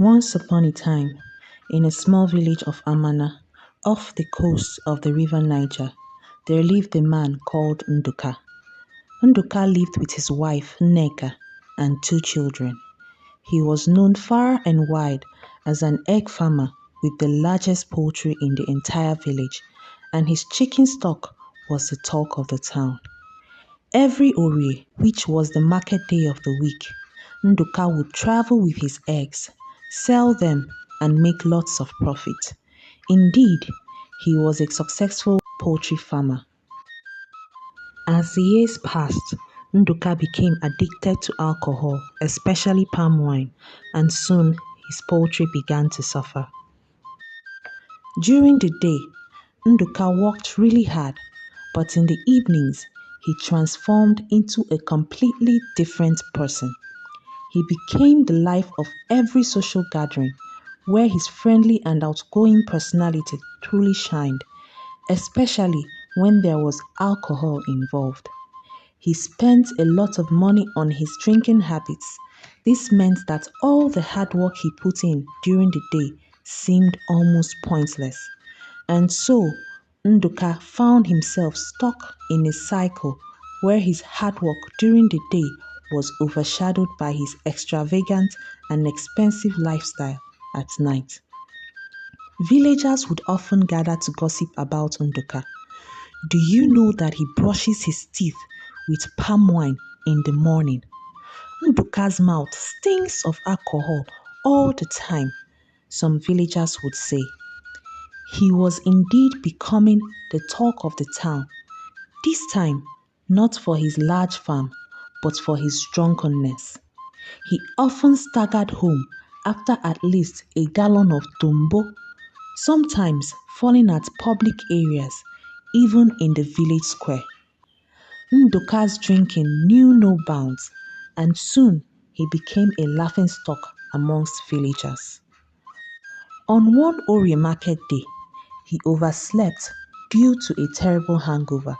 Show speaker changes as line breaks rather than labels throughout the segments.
Once upon a time, in a small village of Amana, off the coast of the river Niger, there lived a man called Nduka. Nduka lived with his wife Nneka and two children. He was known far and wide as an egg farmer with the largest poultry in the entire village, and his chicken stock was the talk of the town. Every Orie, which was the market day of the week, Nduka would travel with his eggs, sell them, and make lots of profit. Indeed, he was a successful poultry farmer. As the years passed, Nduka became addicted to alcohol, especially palm wine, and soon his poultry began to suffer. During the day, Nduka worked really hard, but in the evenings, he transformed into a completely different person. He became the life of every social gathering, where his friendly and outgoing personality truly shined, especially when there was alcohol involved. He spent a lot of money on his drinking habits. This meant that all the hard work he put in during the day seemed almost pointless. And so, Nduka found himself stuck in a cycle where his hard work during the day was overshadowed by his extravagant and expensive lifestyle at night. Villagers would often gather to gossip about Nduka. Do you know that he brushes his teeth with palm wine in the morning? Nduka's mouth stinks of alcohol all the time, some villagers would say. He was indeed becoming the talk of the town, this time not for his large farm, but for his drunkenness. He often staggered home after at least a gallon of tombo, sometimes falling at public areas, even in the village square. Nduka's drinking knew no bounds, and soon he became a laughingstock amongst villagers. On one Ori market day, he overslept due to a terrible hangover.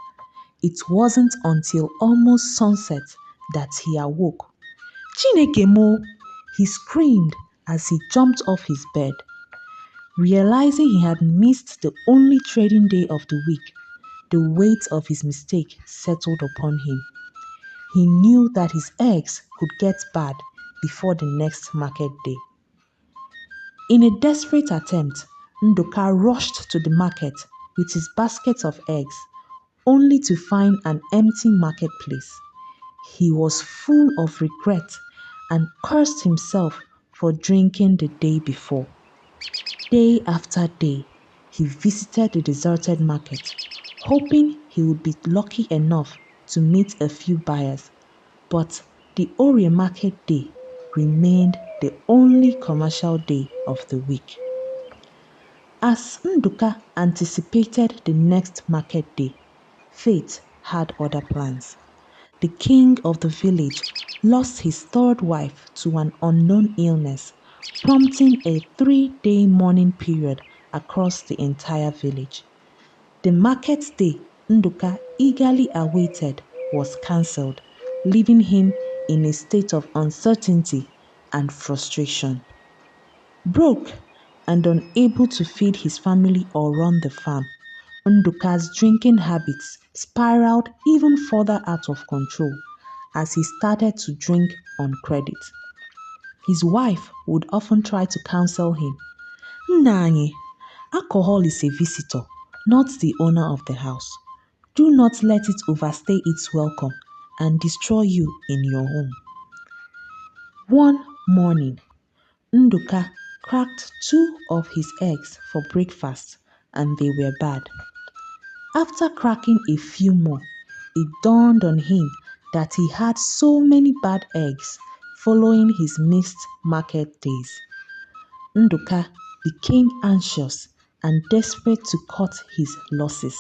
It wasn't until almost sunset that he awoke. Chineke mo! He screamed as he jumped off his bed. Realizing he had missed the only trading day of the week, the weight of his mistake settled upon him. He knew that his eggs could get bad before the next market day. In a desperate attempt, Nduka rushed to the market with his basket of eggs, only to find an empty marketplace. He was full of regret and cursed himself for drinking the day before. Day after day, he visited the deserted market, hoping he would be lucky enough to meet a few buyers. But the Orie market day remained the only commercial day of the week. As Nduka anticipated the next market day, fate had other plans. The king of the village lost his third wife to an unknown illness, prompting a 3-day mourning period across the entire village. The market day Nduka eagerly awaited was cancelled, leaving him in a state of uncertainty and frustration. Broke and unable to feed his family or run the farm, Nduka's drinking habits spiraled even further out of control as he started to drink on credit. His wife would often try to counsel him. Nani, alcohol is a visitor, not the owner of the house. Do not let it overstay its welcome and destroy you in your home. One morning, Nduka cracked 2 of his eggs for breakfast and they were bad. After cracking a few more, it dawned on him that he had so many bad eggs following his missed market days. Nduka became anxious and desperate to cut his losses.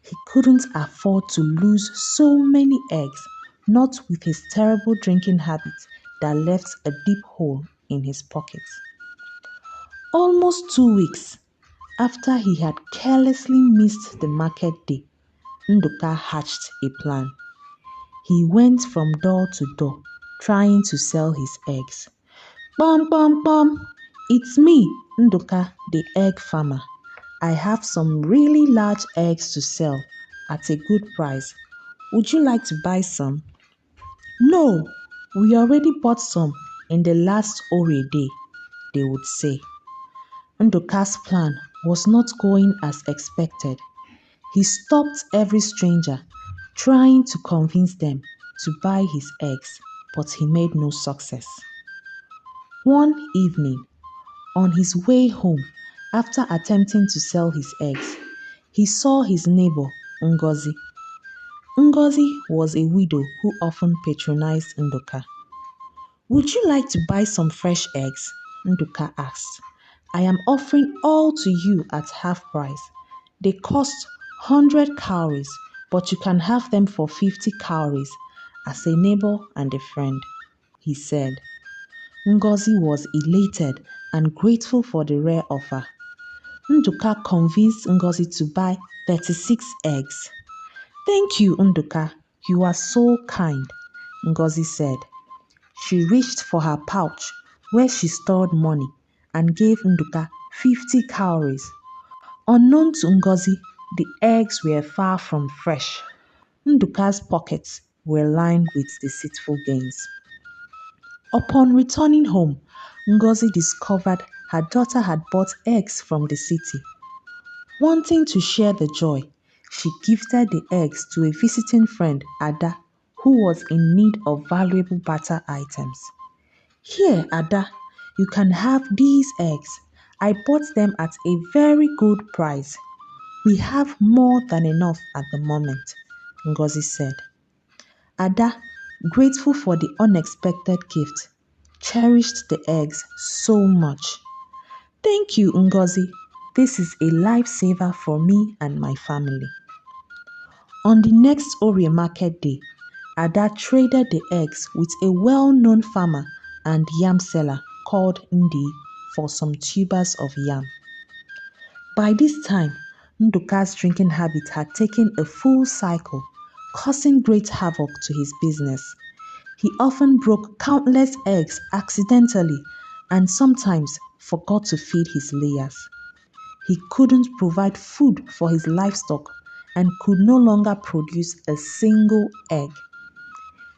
He couldn't afford to lose so many eggs, not with his terrible drinking habits that left a deep hole in his pockets. Almost 2 weeks after he had carelessly missed the market day, Nduka hatched a plan. He went from door to door trying to sell his eggs. Bum bum bum! It's me, Nduka, the egg farmer. I have some really large eggs to sell at a good price. Would you like to buy some? No, we already bought some in the last Ore day, they would say. Nduka's plan was not going as expected. He stopped every stranger, trying to convince them to buy his eggs, but he made no success. One evening, on his way home, after attempting to sell his eggs, he saw his neighbor, Ngozi. Ngozi was a widow who often patronized Nduka. Would you like to buy some fresh eggs? Nduka asked. I am offering all to you at half price. They cost 100 cowries, but you can have them for 50 cowries as a neighbor and a friend, he said. Ngozi was elated and grateful for the rare offer. Nduka convinced Ngozi to buy 36 eggs. Thank you, Nduka. You are so kind, Ngozi said. She reached for her pouch where she stored money and gave Nduka 50 cowries. Unknown to Ngozi, the eggs were far from fresh. Nduka's pockets were lined with deceitful gains. Upon returning home, Ngozi discovered her daughter had bought eggs from the city. Wanting to share the joy, she gifted the eggs to a visiting friend, Ada, who was in need of valuable barter items. Here, Ada, you can have these eggs. I bought them at a very good price. We have more than enough at the moment, Ngozi said. Ada, grateful for the unexpected gift, cherished the eggs so much. Thank you, Ngozi. This is a lifesaver for me and my family. On the next Ore market day, Ada traded the eggs with a well-known farmer and yam seller called Ndi for some tubers of yam. By this time, Nduka's drinking habit had taken a full cycle, causing great havoc to his business. He often broke countless eggs accidentally and sometimes forgot to feed his layers. He couldn't provide food for his livestock and could no longer produce a single egg.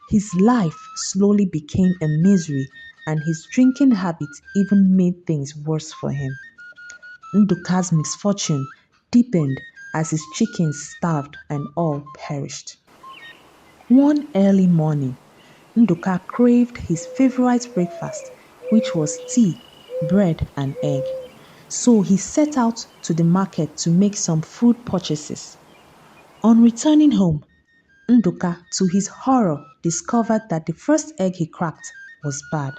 His life slowly became a misery and his drinking habit even made things worse for him. Nduka's misfortune deepened as his chickens starved and all perished. One early morning, Nduka craved his favorite breakfast, which was tea, bread, and egg. So he set out to the market to make some food purchases. On returning home, Nduka, to his horror, discovered that the first egg he cracked was bad.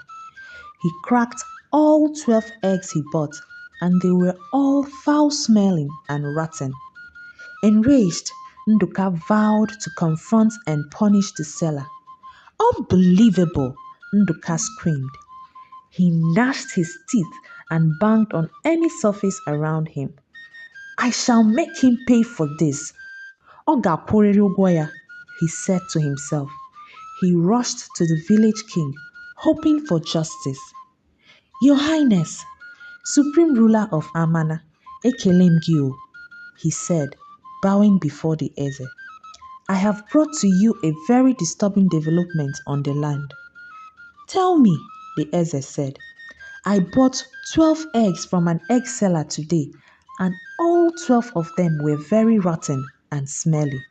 He cracked all 12 eggs he bought, and they were all foul-smelling and rotten. Enraged, Nduka vowed to confront and punish the seller. Unbelievable! Nduka screamed. He gnashed his teeth and banged on any surface around him. I shall make him pay for this. Oga Kworiri, he said to himself. He rushed to the village king, hoping for justice. Your Highness, Supreme Ruler of Amana, Ekelem Gio, he said, bowing before the Eze. I have brought to you a very disturbing development on the land. Tell me, the Eze said. I bought 12 eggs from an egg seller today, and all 12 of them were very rotten and smelly.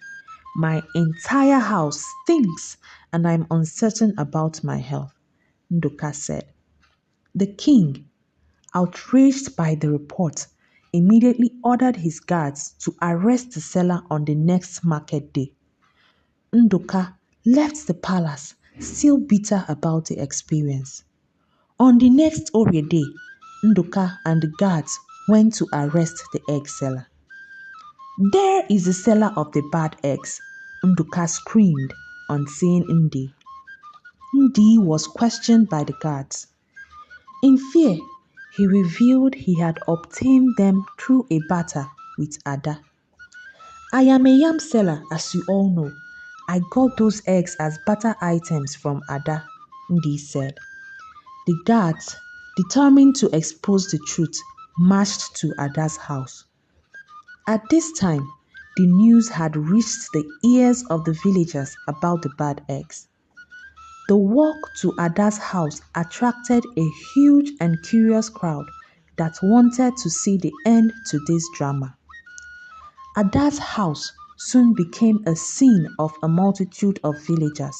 My entire house stinks, and I'm uncertain about my health, Nduka said. The king, outraged by the report, immediately ordered his guards to arrest the seller on the next market day. Nduka left the palace, still bitter about the experience. On the next Ore day, Nduka and the guards went to arrest the egg seller. There is the seller of the bad eggs, Nduka screamed on seeing Ndi. Ndi was questioned by the guards. In fear, he revealed he had obtained them through a barter with Ada. I am a yam seller, as you all know. I got those eggs as barter items from Ada, Ndi said. The guards, determined to expose the truth, marched to Ada's house. At this time, the news had reached the ears of the villagers about the bad eggs. The walk to Ada's house attracted a huge and curious crowd that wanted to see the end to this drama. Ada's house soon became a scene of a multitude of villagers.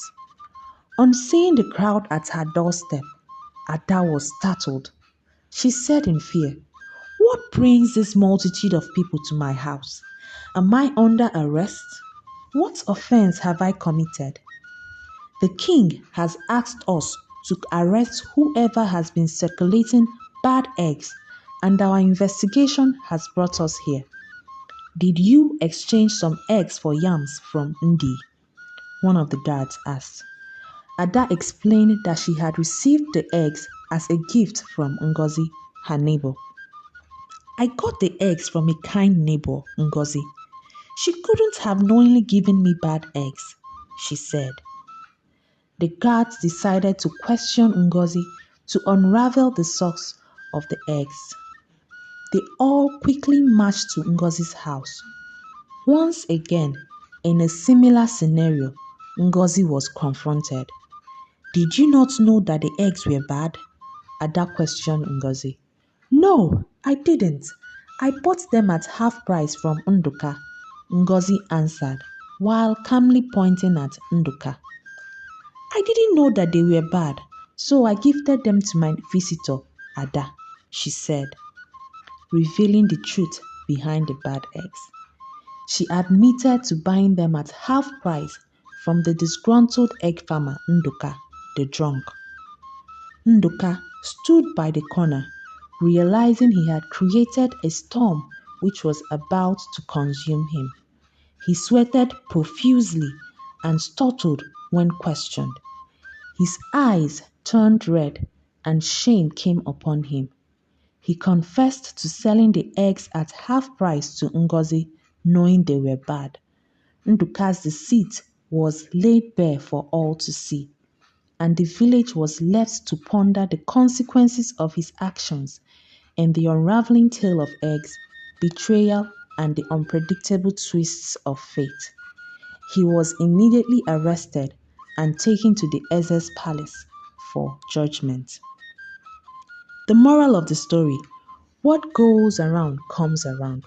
On seeing the crowd at her doorstep, Ada was startled. She said in fear, "What brings this multitude of people to my house? Am I under arrest? What offense have I committed? The king has asked us to arrest whoever has been circulating bad eggs, and our investigation has brought us here. Did you exchange some eggs for yams from Ndi?" one of the guards asked. Ada explained that she had received the eggs as a gift from Ngozi, her neighbor. "I got the eggs from a kind neighbor, Ngozi. She couldn't have knowingly given me bad eggs," she said. The guards decided to question Ngozi to unravel the source of the eggs. They all quickly marched to Ngozi's house. Once again, in a similar scenario, Ngozi was confronted. "Did you not know that the eggs were bad?" Ada questioned Ngozi. "No, I didn't. I bought them at half price from Nduka," Ngozi answered, while calmly pointing at Nduka. "I didn't know that they were bad, so I gifted them to my visitor, Ada," she said, revealing the truth behind the bad eggs. She admitted to buying them at half price from the disgruntled egg farmer Nduka, the drunk. Nduka stood by the corner, realizing he had created a storm which was about to consume him. He sweated profusely and stuttered when questioned. His eyes turned red and shame came upon him. He confessed to selling the eggs at half price to Ngozi, knowing they were bad. Nduka's deceit was laid bare for all to see, and the village was left to ponder the consequences of his actions and the unraveling tale of eggs, betrayal, and the unpredictable twists of fate. He was immediately arrested and taken to the Adeze's palace for judgment. The moral of the story: what goes around comes around.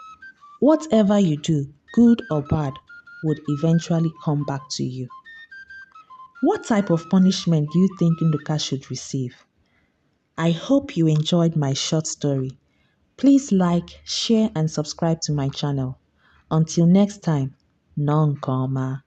Whatever you do, good or bad, would eventually come back to you. What type of punishment do you think Nduka should receive? I hope you enjoyed my short story. Please like, share, and subscribe to my channel. Until next time, non-koma.